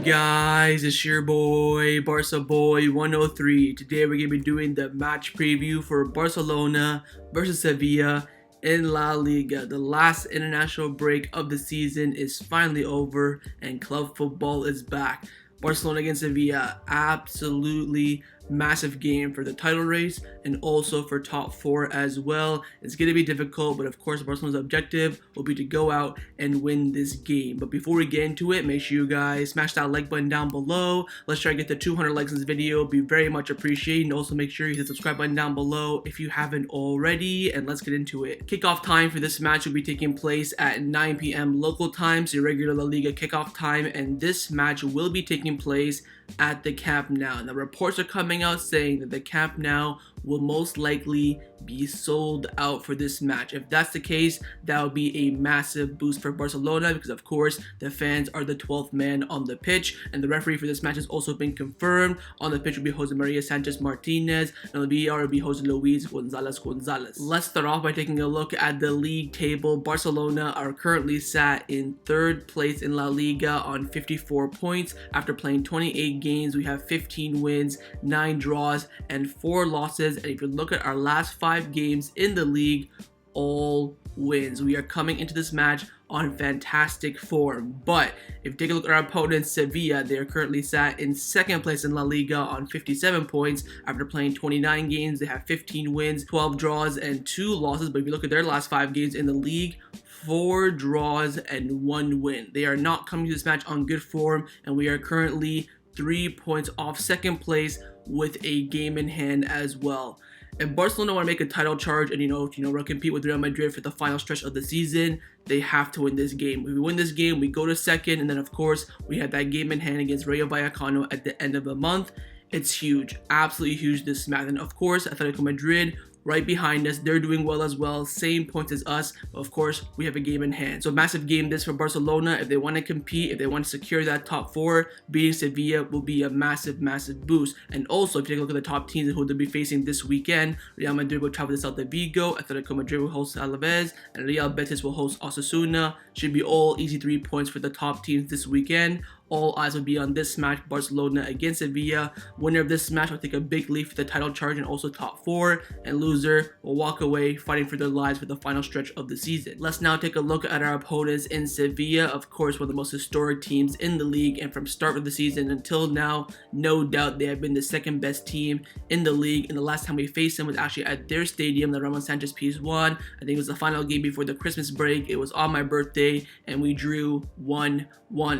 guys? It's your boy, Barca Boy 103. Today we're going to be doing the match preview for Barcelona versus Sevilla in La Liga. The last international break of the season is finally over and club football is back. Barcelona against Sevilla, absolutely massive game for the title race and also for top 4 as well. It's going to be difficult, but of course Barcelona's objective will be to go out and win this game. But before we get into it, make sure you guys smash that like button down below. Let's try to get to 200 likes in this video. It'll be very much appreciated. And also make sure you hit the subscribe button down below if you haven't already, and let's get into it. Kickoff time for this match will be taking place at 9 p.m. local time, so regular La Liga kickoff time, and this match will be taking place at the Camp Nou. Now reports are coming out saying that the Camp Nou will most likely be sold out for this match. If that's the case, that will be a massive boost for Barcelona because of course the fans are the 12th man on the pitch, and the referee for this match has also been confirmed. On the pitch will be Jose Maria Sanchez Martinez, and on the VAR will be Jose Luis Gonzalez. Let's start off by taking a look at the league table. Barcelona are currently sat in 3rd place in La Liga on 54 points. After playing 28 games, we have 15 wins, 9 draws, and 4 losses. And if you look at our last 5 games in the league, all wins. We are coming into this match on fantastic form. But if you take a look at our opponents, Sevilla, they are currently sat in 2nd place in La Liga on 57 points. After playing 29 games, they have 15 wins, 12 draws, and 2 losses. But if you look at their last 5 games in the league, 4 draws and 1 win. They are not coming to this match on good form, and we are currently 3 points off 2nd place with a game in hand as well. If Barcelona want to make a title charge and compete with Real Madrid for the final stretch of the season, they have to win this game. If we win this game, we go to 2nd, and then of course we have that game in hand against Rayo Vallecano at the end of the month. It's huge, absolutely huge, this match. And of course Atletico Madrid right behind us, they're doing well as well, same points as us, but of course we have a game in hand. So massive game this for Barcelona. If they want to compete, if they want to secure that top 4, beating Sevilla will be a massive boost. And also if you take a look at the top teams who they'll be facing this weekend, Real Madrid will travel to Celta Vigo, Atletico Madrid will host Alaves, and Real Betis will host Osasuna. Should be all easy 3 points for the top teams this weekend. All eyes will be on this match, Barcelona against Sevilla. Winner of this match will take a big leap for the title charge and also top 4, and loser will walk away fighting for their lives for the final stretch of the season. Let's now take a look at our opponents in Sevilla. Of course, one of the most historic teams in the league, and from start of the season until now, no doubt they have been the 2nd best team in the league. And the last time we faced them was actually at their stadium, the Ramon Sanchez Pizjuan. I think it was the final game before the Christmas break. It was on my birthday, and we drew 1-1.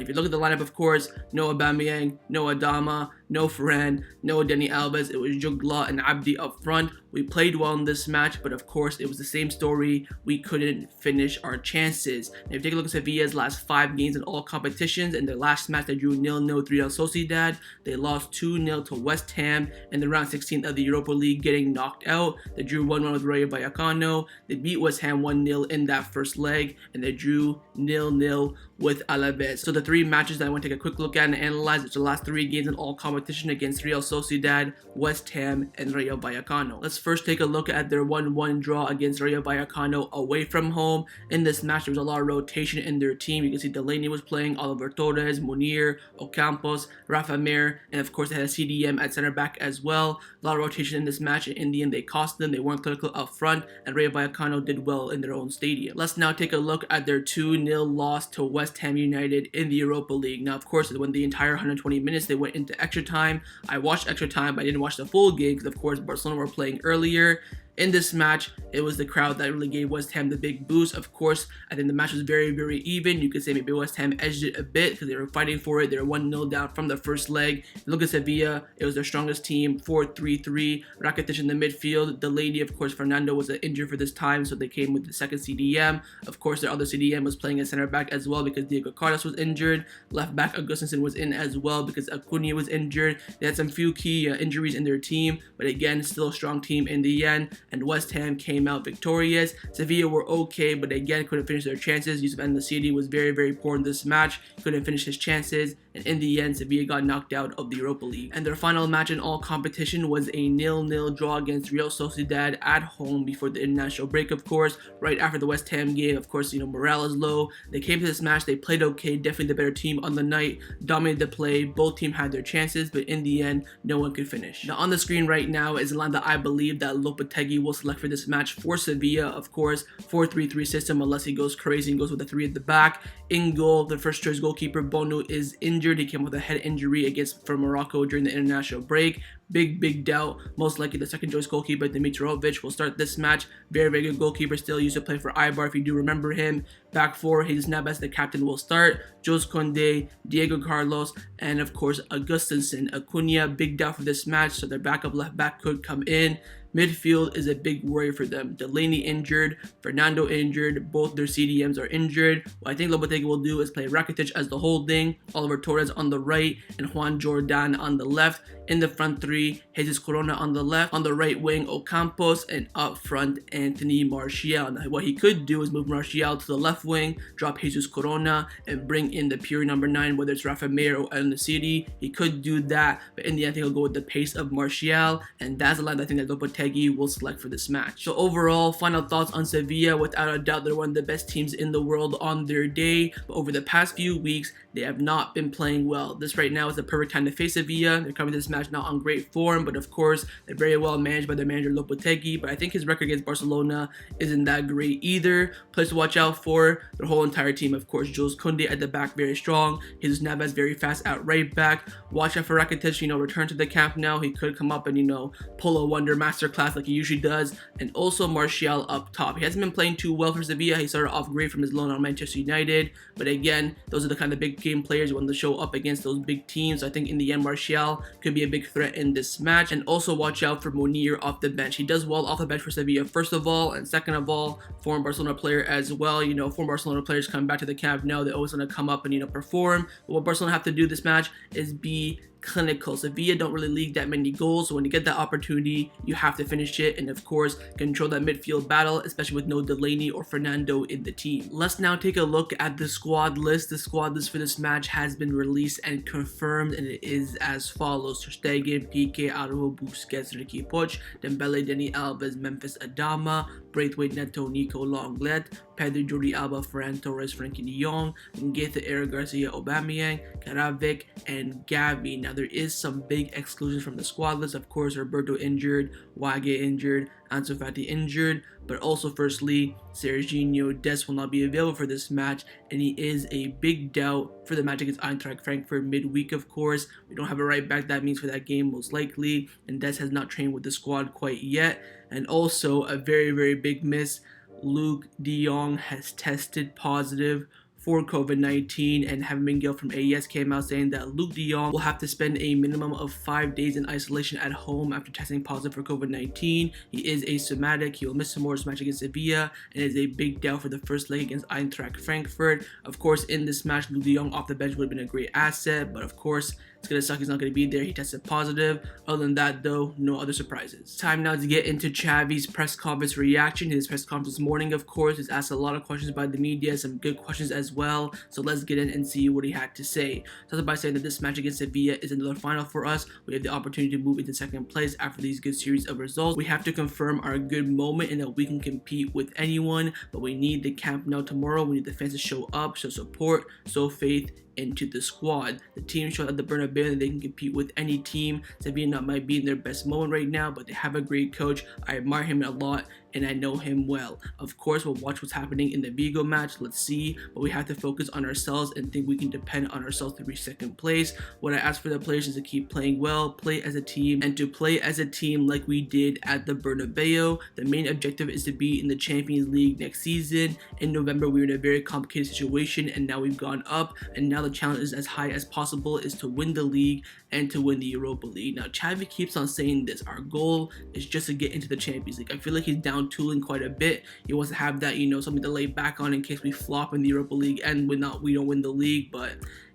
If you look at the lineup, of course, no Aubameyang, no Adama, no Ferran, no Dani Alves. It was Jugla and Abdi up front. We played well in this match, but of course it was the same story. We couldn't finish our chances. Now, if you take a look at Sevilla's last 5 games in all competitions, in their last match they drew 0-0 3 Real Sociedad. They lost 2-0 to West Ham in the round 16 of the Europa League, getting knocked out. They drew 1-1 with Rayo Vallecano. They beat West Ham 1-0 in that first leg, and they drew 0-0 with Alaves. So the 3 matches that I want to take a quick look at and analyze is the last 3 games in all competition against Real Sociedad, West Ham, and Rayo Vallecano. Let's first take a look at their 1-1 draw against Rayo Vallecano away from home. In this match, there was a lot of rotation in their team. You can see Delaney was playing, Oliver Torres, Munir, Ocampos, Rafa Mir, and of course they had a CDM at center back as well. A lot of rotation in this match, and in the end they cost them. They weren't clinical up front, and Rayo Vallecano did well in their own stadium. Let's now take a look at their 2-0 loss to West Ham United in the Europa League. Now, of course, when the entire 120 minutes, they went into extra time. I watched extra time, but I didn't watch the full game because, of course, Barcelona were playing earlier. In this match, it was the crowd that really gave West Ham the big boost. Of course, I think the match was very even. You could say maybe West Ham edged it a bit because they were fighting for it. They were 1-0 down from the first leg. Look at Sevilla, it was their strongest team, 4-3-3. Rakitic in the midfield. The lady, of course, Fernando was injured for this time, so they came with the 2nd CDM. Of course, their other CDM was playing at center back as well because Diego Carlos was injured. Left back Augustinson was in as well because Acuna was injured. They had some few key injuries in their team, but again, still a strong team in the end. And West Ham came out victorious. Sevilla were okay, but again couldn't finish their chances. Yusuf En-Nesyri was very poor in this match. Couldn't finish his chances. and in the end, Sevilla got knocked out of the Europa League. And their final match in all competition was a 0-0 draw against Real Sociedad at home before the international break, of course, right after the West Ham game. Of course, morale is low. They came to this match, they played okay, definitely the better team on the night, dominated the play, both teams had their chances, but in the end, no one could finish. Now on the screen right now is a line that I believe that Lopetegui will select for this match for Sevilla, of course, 4-3-3 system unless he goes crazy and goes with the 3 at the back. In goal, the first choice goalkeeper Bono is injured. He came with a head injury for Morocco during the international break. Big doubt. Most likely the second choice goalkeeper Dimitrovic will start this match. Very good goalkeeper, still used to play for Eibar if you do remember him. Back four, Jesus Navas, the captain, will start. Jose Kounde, Diego Carlos, and of course Augustinson. Acuna, big doubt for this match, so their backup left back could come in. Midfield is a big worry for them. Delaney injured, Fernando injured, both their CDMs are injured. What I think Lopetegui will do is play Rakitic as the holding, Oliver Torres on the right, and Juan Jordan on the left. In the front three, Jesus Corona on the left, on the right wing, Ocampos, and up front, Anthony Martial. Now, what he could do is move Martial to the left wing, drop Jesus Corona, and bring in the pure number 9, whether it's Rafa Mir or El Nasiri. He could do that, but in the end, I think he'll go with the pace of Martial, and that's the line I think that Lopetegui will select for this match. So overall, final thoughts on Sevilla. Without a doubt, they're one of the best teams in the world on their day, but over the past few weeks, they have not been playing well. This right now is the perfect time to face Sevilla. They're coming to this match not on great form, but of course, they're very well managed by their manager Lopetegui, but I think his record against Barcelona isn't that great either. Players to watch out for, their whole entire team, of course. Jose Kounde at the back, very strong. Jesus Navas, very fast at right back. Watch out for Rakitic, return to the Camp Nou. He could come up and, pull a wonder masterclass like he usually does. And also Martial up top. He hasn't been playing too well for Sevilla. He started off great from his loan on Manchester United, but again, those are the kind of big game players who want to show up against those big teams. I think in the end, Martial could be a big threat in this match. And also watch out for Munir off the bench. He does well off the bench for Sevilla, first of all, and second of all, former Barcelona player as well. Former Barcelona players come back to the Camp Nou, they always want to come up and perform. But what Barcelona have to do this match is be clinical. Sevilla don't really leak that many goals, so when you get that opportunity, you have to finish it, and of course, control that midfield battle, especially with no Delaney or Fernando in the team. Let's now take a look at the squad list. The squad list for this match has been released and confirmed, and it is as follows: Ter Stegen, Pique, Araujo, Busquets, Ricky Puig, Dembele, Dani Alves, Memphis, Adama, Braithwaite, Neto, Nico, Lenglet, Pedri, Jordi Alba, Ferran Torres, Frankie de Jong, Ngueta, Eric Garcia, Aubameyang, Karavic, and Xavi. Now there is some big exclusions from the squad list. Of course, Roberto injured, Wage injured, Ansu Fati injured, but also firstly, Serginho Dest will not be available for this match, and he is a big doubt for the match against Eintracht Frankfurt midweek, of course. We don't have a right back, that means for that game most likely, and Dest has not trained with the squad quite yet. And also a very big miss, Luke de Jong has tested positive for COVID-19, and Javi Miguel from AES came out saying that Luke de Jong will have to spend a minimum of 5 days in isolation at home after testing positive for COVID-19. He is asymptomatic. He will miss tomorrow's match against Sevilla and is a big doubt for the first leg against Eintracht Frankfurt. Of course, in this match, Luke de Jong off the bench would have been a great asset, but of course, it's going to suck he's not going to be there. He tested positive. Other than that, though, no other surprises. Time now to get into Xavi's press conference reaction. His press conference this morning, of course, is asked a lot of questions by the media, some good questions as well. So let's get in and see what he had to say. Started by saying that this match against Sevilla is another final for us. We have the opportunity to move into second place after these good series of results. We have to confirm our good moment and that we can compete with anyone, but we need the Camp Nou tomorrow. We need the fans to show up, show support, show faith into the squad. The team showed at the Bernabeu that they can compete with any team. Sevilla might be in their best moment right now, but they have a great coach. I admire him a lot and I know him well. Of course, we'll watch what's happening in the Vigo match. Let's see, but we have to focus on ourselves and think we can depend on ourselves to reach second place. What I ask for the players is to keep playing well, play as a team, and to play as a team like we did at the Bernabeu. The main objective is to be in the Champions League next season. In November, we were in a very complicated situation, and now we've gone up, and now the challenge is as high as possible, is to win the league and to win the Europa League. Now, Xavi keeps on saying this. Our goal is just to get into the Champions League. I feel like he's down tooling quite a bit. He wants to have that, something to lay back on in case we flop in the Europa League and we don't win the league, but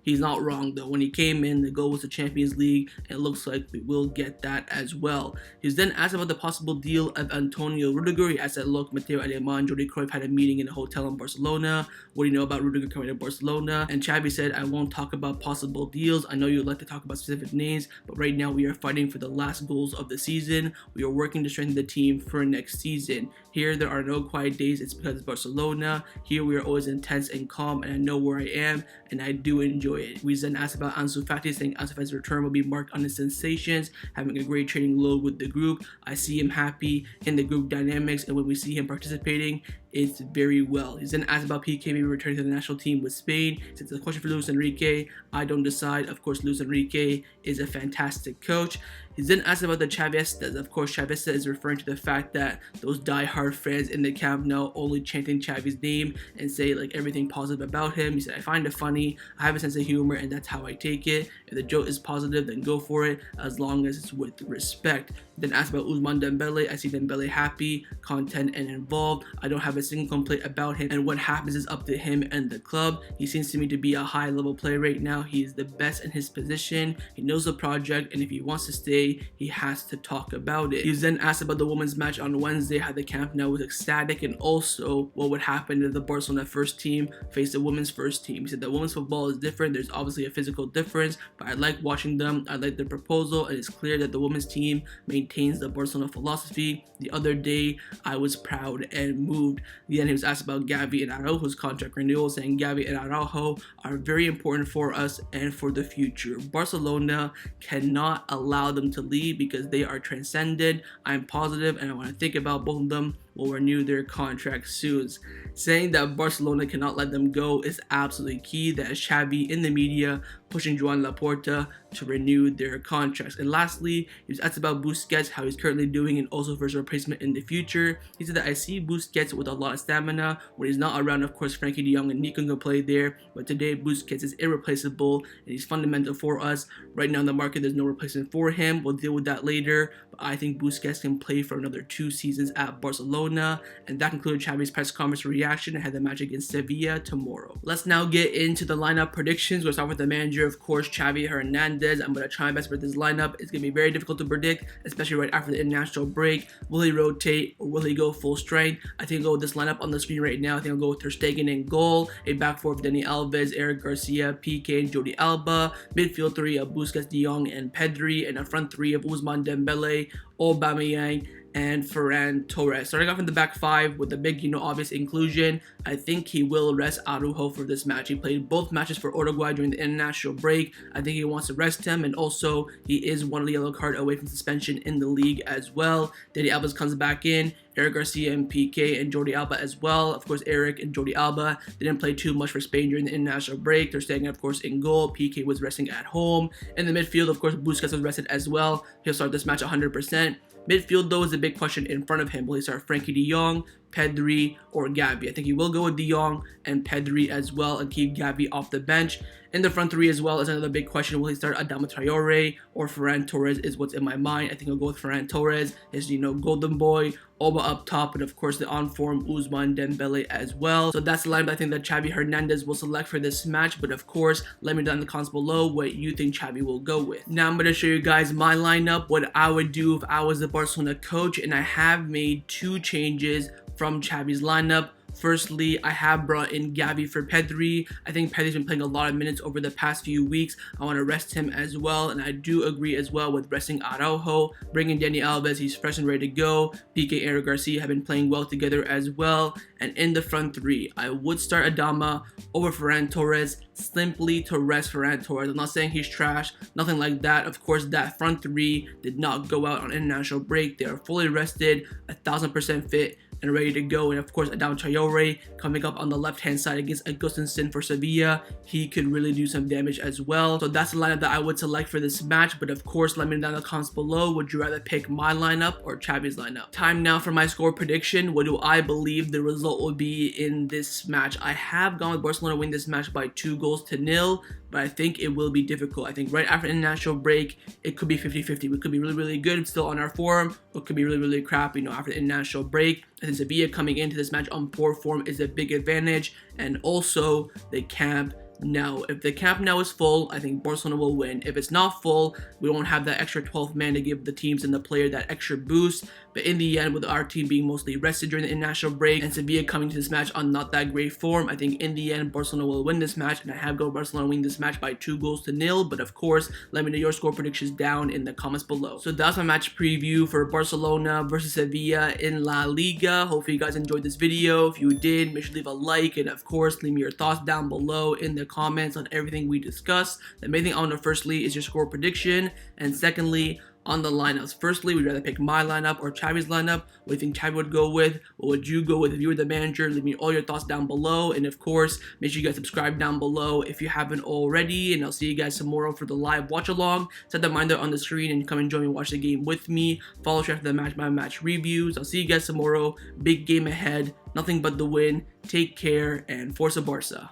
He's not wrong though. When he came in, the goal was the Champions League, and it looks like we will get that as well. He was then asked about the possible deal of Antonio Rudiger. He said, look, Mateo Alemán, Jordi Cruyff had a meeting in a hotel in Barcelona. What do you know about Rudiger coming to Barcelona? And Xavi said, I won't talk about possible deals. I know you'd like to talk about specific names, but right now we are fighting for the last goals of the season. We are working to strengthen the team for next season. Here, there are no quiet days. It's because it's Barcelona. Here, we are always intense and calm, and I know where I am, and I do enjoy it. We then asked about Ansu Fati, saying Ansu Fati's return will be marked on his sensations, having a great training load with the group. I see him happy in the group dynamics, and when we see him participating, it's very well. He's then asked about Pique maybe returning to the national team with Spain. Since the question for Luis Enrique, I don't decide. Of course, Luis Enrique is a fantastic coach. He's then asked about the Chavistas. Of course, Chavista is referring to the fact that those die-hard fans in the Camp Nou only chanting Xavi's name and say like everything positive about him. He said, I find it funny, I have a sense of humor, and that's how I take it. If the joke is positive, then go for it, as long as it's with respect. Then asked about Ousmane Dembele. I see Dembele happy, content, and involved. I don't have a single complaint about him, and what happens is up to him and the club. He seems to me to be a high-level player right now. He is the best in his position. He knows the project, and if he wants to stay, he has to talk about it. He was then asked about the women's match on Wednesday, how the Camp Nou was ecstatic, and also what would happen if the Barcelona first team faced the women's first team. He said that women's football is different. There's obviously a physical difference, but I like watching them. I like their proposal, and it's clear that the women's team maintains the Barcelona philosophy. The other day, I was proud and moved. Then he was asked about Xavi and Araujo's contract renewal, saying Xavi and Araujo are very important for us and for the future. Barcelona cannot allow them to leave because they are transcended. I'm positive, and I want to think about both of them will renew their contract soon. Saying that Barcelona cannot let them go is absolutely key. That is Xavi in the media pushing Joan Laporta to renew their contracts. And lastly, he was asked about Busquets, how he's currently doing, and also for his replacement in the future. He said that I see Busquets with a lot of stamina. When he's not around, of course, Frankie de Jong and Nico can play there, but today Busquets is irreplaceable and he's fundamental for us. Right now in the market, there's no replacement for him. We'll deal with that later, but I think Busquets can play for another 2 seasons at Barcelona. And that concluded Xavi's press conference reaction ahead of the match against Sevilla tomorrow. Let's now get into the lineup predictions. We'll start with the manager, of course, Xavi Hernandez. I'm going to try my best with this lineup. It's going to be very difficult to predict, especially right after the international break. Will he rotate or will he go full strength? I think I'll go with this lineup on the screen right now. I think I'll go with Ter Stegen in goal, a back four of Dani Alves, Eric Garcia, Pique, and Jordi Alba, midfield three of Busquets, De Jong, and Pedri, and a front three of Ousmane Dembele, Aubameyang, and Ferran Torres. Starting off in the back five with the big, obvious inclusion, I think he will rest Araujo for this match. He played both matches for Uruguay during the international break. I think he wants to rest him, and also he is one yellow card away from suspension in the league as well. Dani Alves comes back in, Eric Garcia and Pique and Jordi Alba as well. Of course, Eric and Jordi Alba didn't play too much for Spain during the international break. They're staying, of course, in goal. Pique was resting at home. In the midfield, of course, Busquets was rested as well. He'll start this match 100%. Midfield, though, is a big question in front of him. Will he start Frankie de Jong, Pedri, or Xavi? I think he will go with de Jong and Pedri as well and keep Xavi off the bench. In the front three as well is another big question. Will he start Adama Traore or Ferran Torres is what's in my mind. I think I'll go with Ferran Torres. His, golden boy, Oba up top, and of course the on-form Ousmane Dembele as well. So that's the lineup I think that Xavi Hernandez will select for this match. But of course, let me know in the comments below what you think Xavi will go with. Now I'm going to show you guys my lineup, what I would do if I was the Barcelona coach, and I have made 2 changes from Xavi's lineup. Firstly, I have brought in Xavi for Pedri. I think Pedri's been playing a lot of minutes over the past few weeks. I want to rest him as well, and I do agree as well with resting Araujo. Bringing Dani Alves, he's fresh and ready to go. Pique and Eric Garcia have been playing well together as well. And in the front three, I would start Adama over Ferran Torres simply to rest Ferran Torres. I'm not saying he's trash, nothing like that. Of course, that front three did not go out on international break. They are fully rested, 1000% fit, and ready to go. And of course, Adama Traore coming up on the left-hand side against Agustinson for Sevilla. He could really do some damage as well. So that's the lineup that I would select for this match. But of course, let me know down in the comments below. Would you rather pick my lineup or Xavi's lineup? Time now for my score prediction. What do I believe the result will be in this match? I have gone with Barcelona winning this match by 2-0, but I think it will be difficult. I think right after international break, it could be 50-50. We could be really, really good, still on our form, or it could be really, really crap, after the international break. I think Sevilla coming into this match on poor form is a big advantage, and also the Camp No. If the Camp Nou is full, I think Barcelona will win. If it's not full, we won't have that extra 12th man to give the teams and the player that extra boost. But in the end, with our team being mostly rested during the international break and Sevilla coming to this match on not that great form, I think in the end, Barcelona will win this match, and I have got Barcelona winning this match by 2-0. But of course, let me know your score predictions down in the comments below. So that's my match preview for Barcelona versus Sevilla in La Liga. Hopefully you guys enjoyed this video. If you did, make sure to leave a like, and of course, leave me your thoughts down below in the comments on everything we discussed. The main thing I want to firstly is your score prediction, and secondly, on the lineups. Firstly, would you rather pick my lineup or Xavi's lineup? What do you think Xavi would go with? What would you go with if you were the manager? Leave me all your thoughts down below. And of course, make sure you guys subscribe down below if you haven't already. And I'll see you guys tomorrow for the live watch along. Set the reminder on the screen and come and join me, watch the game with me. Follow after the match by match reviews. I'll see you guys tomorrow. Big game ahead. Nothing but the win. Take care and Forza Barca.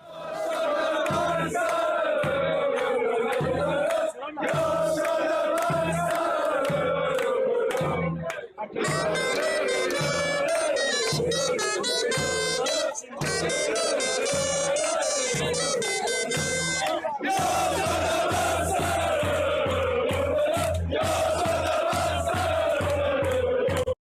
Yeah.